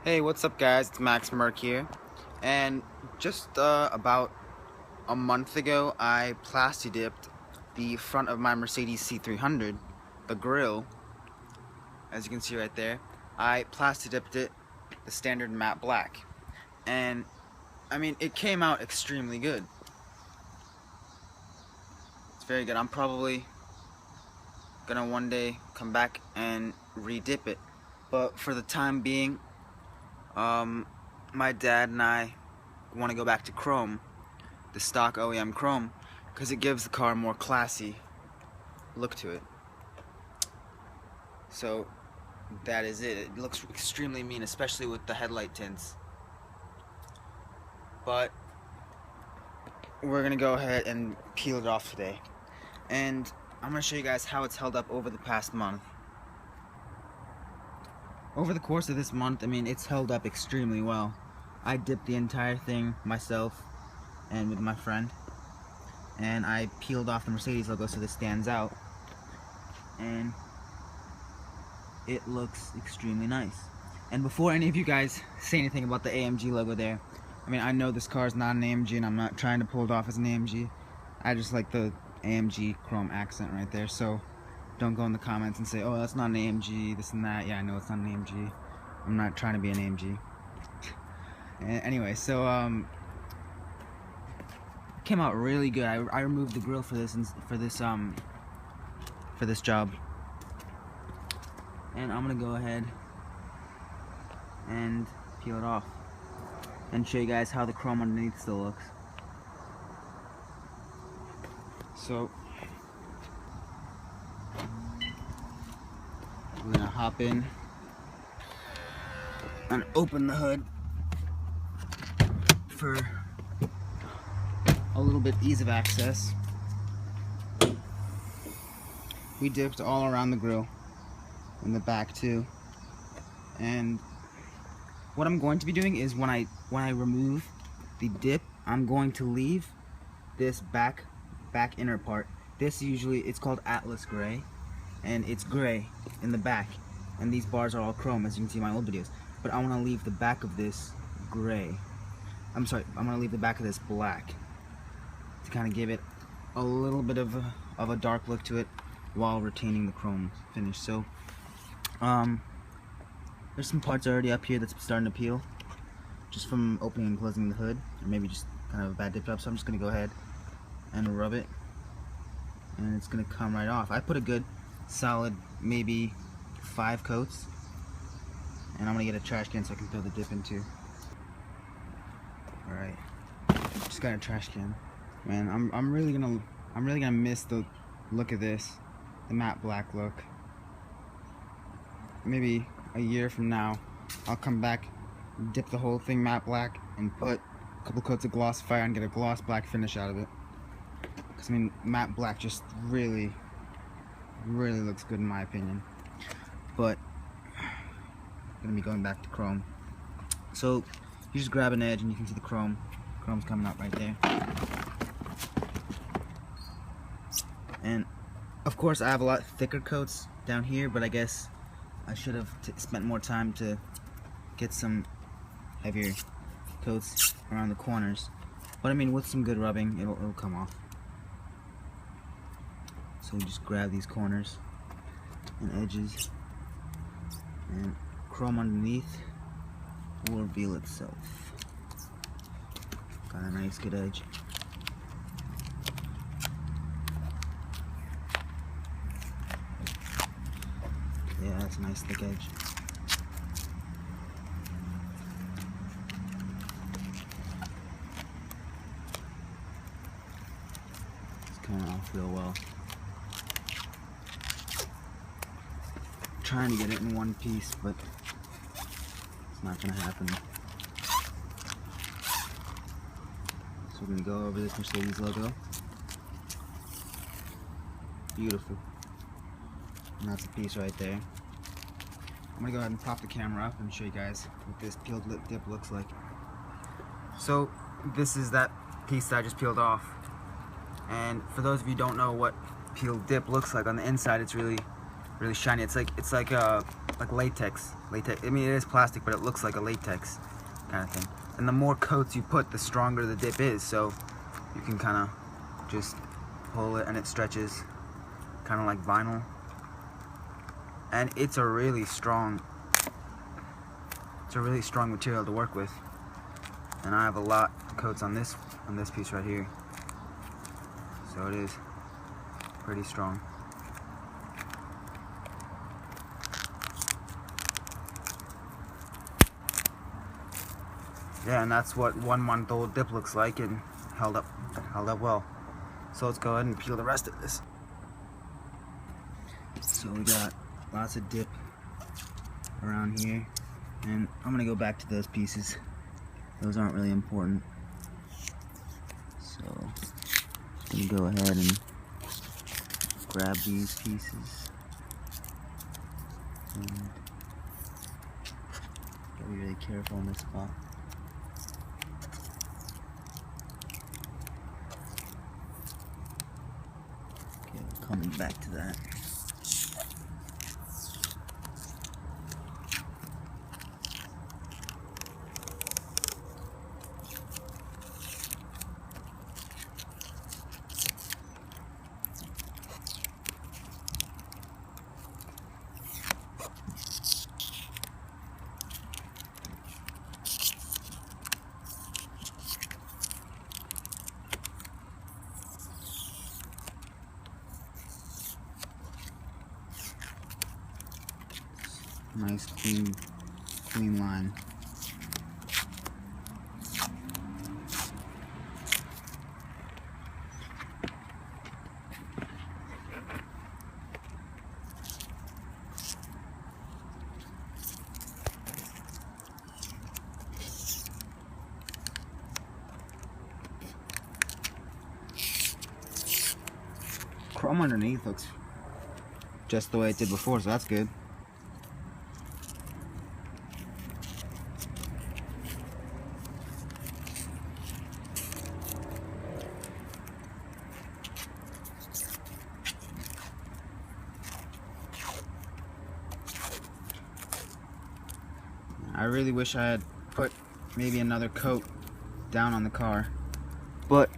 Hey, what's up guys? It's Max Merck here. And just about a month ago, I plasti dipped the front of my Mercedes C300, the grille, as you can see right there. I plasti dipped it the standard matte black. And I mean, it came out extremely good. It's very good. I'm probably gonna one day come back and re-dip it. But for the time being, my dad and I want to go back to chrome, the stock OEM chrome, because it gives the car a more classy look to it. So that is it. It looks extremely mean, especially with the headlight tints. But we're gonna go ahead and peel it off today, and I'm gonna show you guys how it's held up over the past month. Over the course of this month, I mean, it's held up extremely well. I dipped the entire thing myself and with my friend, and I peeled off the Mercedes logo so this stands out, and it looks extremely nice. And before any of you guys say anything about the AMG logo there, I mean, I know this car is not an AMG and I'm not trying to pull it off as an AMG. I just like the AMG chrome accent right there, so don't go in the comments and say, oh, that's not an AMG, this and that. Yeah, I know it's not an AMG. I'm not trying to be an AMG. Anyway, so came out really good. I removed the grill for this job, and I'm gonna go ahead and peel it off and show you guys how the chrome underneath still looks. So we're gonna hop in and open the hood for a little bit ease of access. We dipped all around the grill, in the back too, and what I'm going to be doing is when I remove the dip, I'm going to leave this back inner part. This usually, it's called Atlas gray, and it's gray in the back, and these bars are all chrome, as you can see in my old videos. But I want to leave the back of this gray. I'm going to leave the back of this black to kind of give it a little bit of a dark look to it while retaining the chrome finish. So there's some parts already up here that's starting to peel just from opening and closing the hood, or maybe just kind of a bad dip job. So I'm just going to go ahead and rub it, and it's going to come right off. I put a good solid maybe 5 coats, and I'm gonna get a trash can so I can throw the dip into. Alright, just got a trash can. Man, I'm really gonna miss the look of this, the matte black look. Maybe a year from now, I'll come back, dip the whole thing matte black, and put a couple coats of glossifier and get a gloss black finish out of it. Because I mean, matte black just really looks good in my opinion. But I'm gonna be going back to chrome. So you just grab an edge and you can see the chrome's coming up right there. And of course I have a lot thicker coats down here, but I guess I should have spent more time to get some heavier coats around the corners. But I mean, with some good rubbing, it'll come off. So we just grab these corners and edges, and chrome underneath will reveal itself. Got a nice good edge. Yeah, that's a nice thick edge. It's coming off real well. Trying to get it in one piece, but it's not gonna happen. So we're gonna go over this Mercedes logo. Beautiful. And that's a piece right there. I'm gonna go ahead and pop the camera up and show you guys what this peeled lip dip looks like. So this is that piece that I just peeled off. And for those of you who don't know what peeled dip looks like, on the inside it's really shiny. It's like like latex. I mean, it is plastic, but it looks like a latex kind of thing. And the more coats you put, the stronger the dip is. So you can kind of just pull it and it stretches, kind of like vinyl. And it's a really strong material to work with. And I have a lot of coats on this piece right here. So it is pretty strong. Yeah, and that's what 1 month old dip looks like, and held up well. So let's go ahead and peel the rest of this. So we got lots of dip around here, and I'm gonna go back to those pieces. Those aren't really important. So I'm gonna go ahead and grab these pieces. And gotta be really careful in this spot. Okay, coming back to that. Nice clean line. Chrome underneath looks just the way it did before, so that's good. I really wish I had put maybe another coat down on the car, but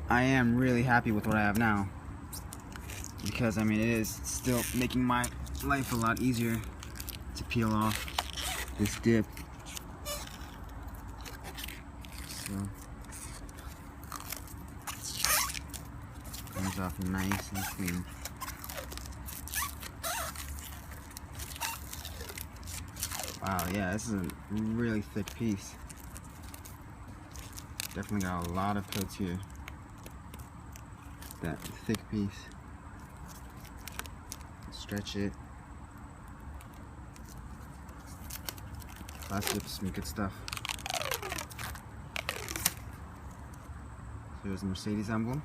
I am really happy with what I have now, because I mean it is still making my life a lot easier to peel off this dip. So comes off nice and clean. Wow, yeah, this is a really thick piece. Definitely got a lot of coats here. That thick piece. Stretch it. Plasti Dip, some good stuff. So there's the Mercedes emblem.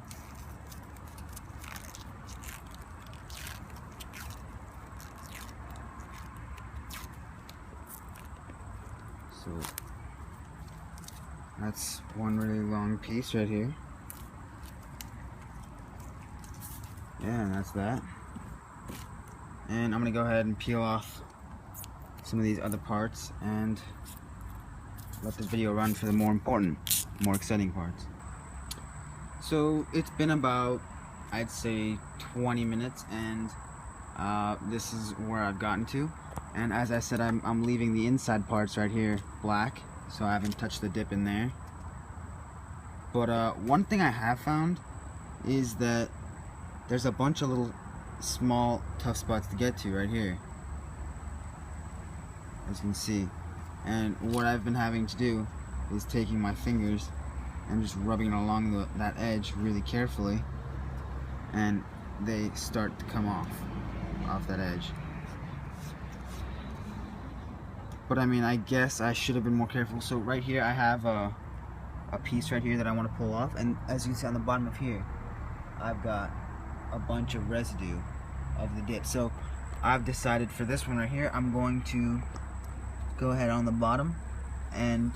So that's one really long piece right here. Yeah, and that's that. And I'm gonna go ahead and peel off some of these other parts and let the video run for the more important, more exciting parts. So it's been about, I'd say, 20 minutes, and this is where I've gotten to. And as I said, I'm leaving the inside parts right here black, so I haven't touched the dip in there. But one thing I have found is that there's a bunch of little small tough spots to get to right here, as you can see. And what I've been having to do is taking my fingers and just rubbing it along that edge really carefully, and they start to come off that edge. But I mean, I guess I should have been more careful. So right here I have a piece right here that I want to pull off, and as you can see on the bottom of here, I've got a bunch of residue of the dip. So I've decided for this one right here, I'm going to go ahead on the bottom and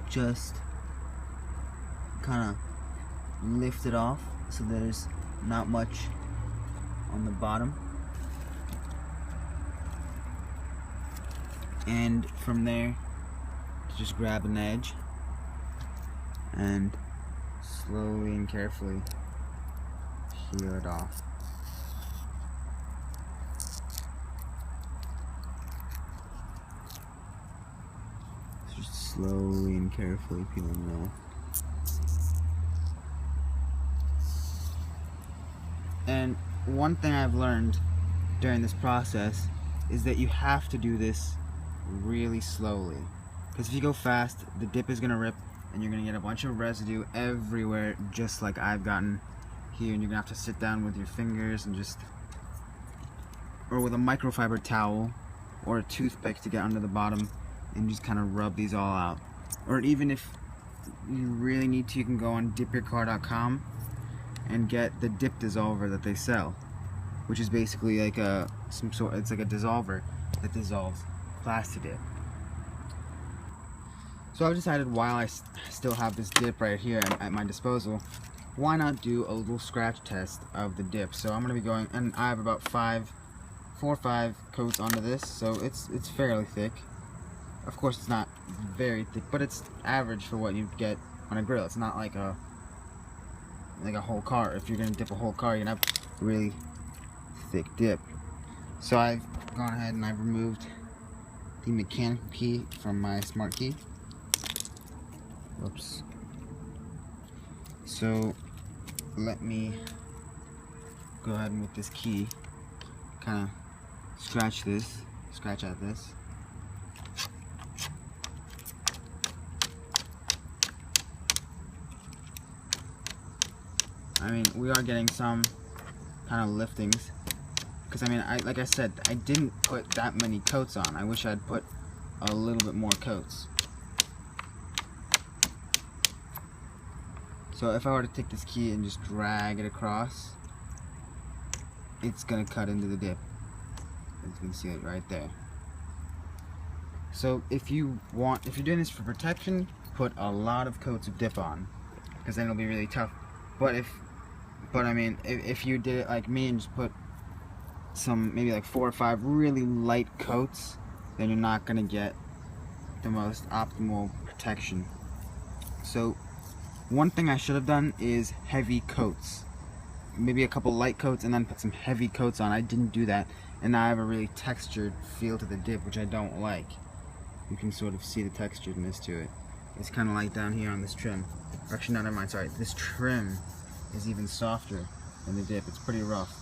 just kind of lift it off so there's not much on the bottom. And from there, just grab an edge and slowly and carefully peel it off. Just slowly and carefully peeling it off. And one thing I've learned during this process is that you have to do this really slowly, because if you go fast, the dip is gonna rip and you're gonna get a bunch of residue everywhere, just like I've gotten here, and you're gonna have to sit down with your fingers and or with a microfiber towel or a toothpick to get under the bottom and just kind of rub these all out. Or even if you really need to, you can go on dipyourcar.com and get the dip dissolver that they sell, which is basically like it's like a dissolver that dissolves Plasti Dip. So I've decided, while I still have this dip right here at my disposal, why not do a little scratch test of the dip. So I'm going to be going, and I have about 4 or 5 coats onto this, so it's fairly thick. Of course it's not very thick, but it's average for what you'd get on a grill. It's not like a whole car. If you're going to dip a whole car, you're going to have really thick dip. So I've gone ahead and I've removed the mechanical key from my smart key. Whoops. So let me go ahead and with this key kind of scratch at this. I mean, we are getting some kind of liftings, because I mean, like I said, I didn't put that many coats on. I wish I'd put a little bit more coats. So if I were to take this key and just drag it across, it's gonna cut into the dip. As you can see it right there. So if you're doing this for protection, put a lot of coats of dip on, because then it'll be really tough. But I mean, if you did it like me and just put some, maybe like 4 or 5 really light coats, then you're not gonna get the most optimal protection. So one thing I should have done is heavy coats. Maybe a couple light coats and then put some heavy coats on. I didn't do that, and now I have a really textured feel to the dip, which I don't like. You can sort of see the texturedness to it. It's kind of like down here on this trim. Actually, no, never mind, sorry. This trim is even softer than the dip. It's pretty rough.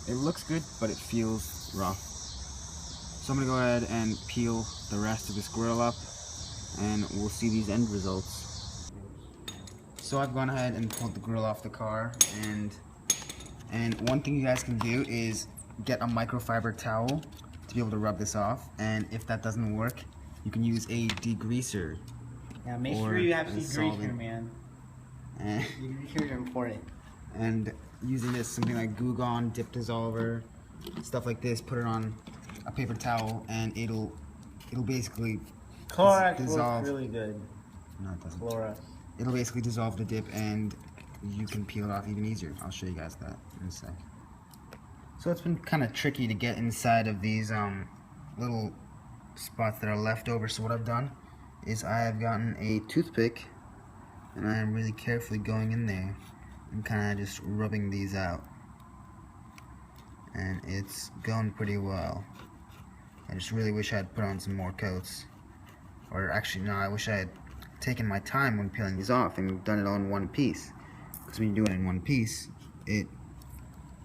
It looks good, but it feels rough. So I'm going to go ahead and peel the rest of this grill up, and we'll see these end results. So I've gone ahead and pulled the grill off the car, and one thing you guys can do is get a microfiber towel to be able to rub this off, and if that doesn't work, you can use a degreaser. Yeah, make sure you have degreaser, man. Degreaser are important. And using this, something like Goo Gone, dip dissolver, stuff like this, put it on a paper towel, and it'll basically Clorox dissolve. works really good. No, it doesn't. Clorox. It'll basically dissolve the dip, and you can peel it off even easier. I'll show you guys that in a sec. So it's been kind of tricky to get inside of these little spots that are left over. So what I've done is I have gotten a toothpick, and I am really carefully going in there and kind of just rubbing these out, and it's going pretty well. I just really wish I had put on some more coats, or actually no, I wish I had taken my time when peeling these off and done it all in one piece, because when you do it in one piece, it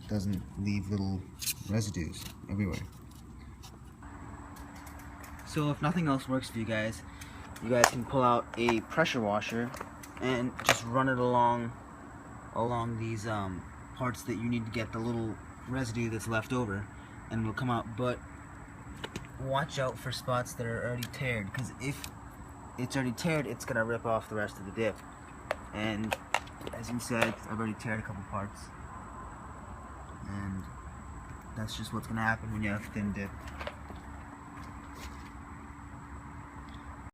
doesn't leave little residues everywhere. So if nothing else works for you guys can pull out a pressure washer and just run it along these parts that you need to get the little residue that's left over, and it'll come out. But watch out for spots that are already teared, because if it's already teared, it's gonna rip off the rest of the dip. And as you said, I've already teared a couple parts, and that's just what's gonna happen when you have thin dip.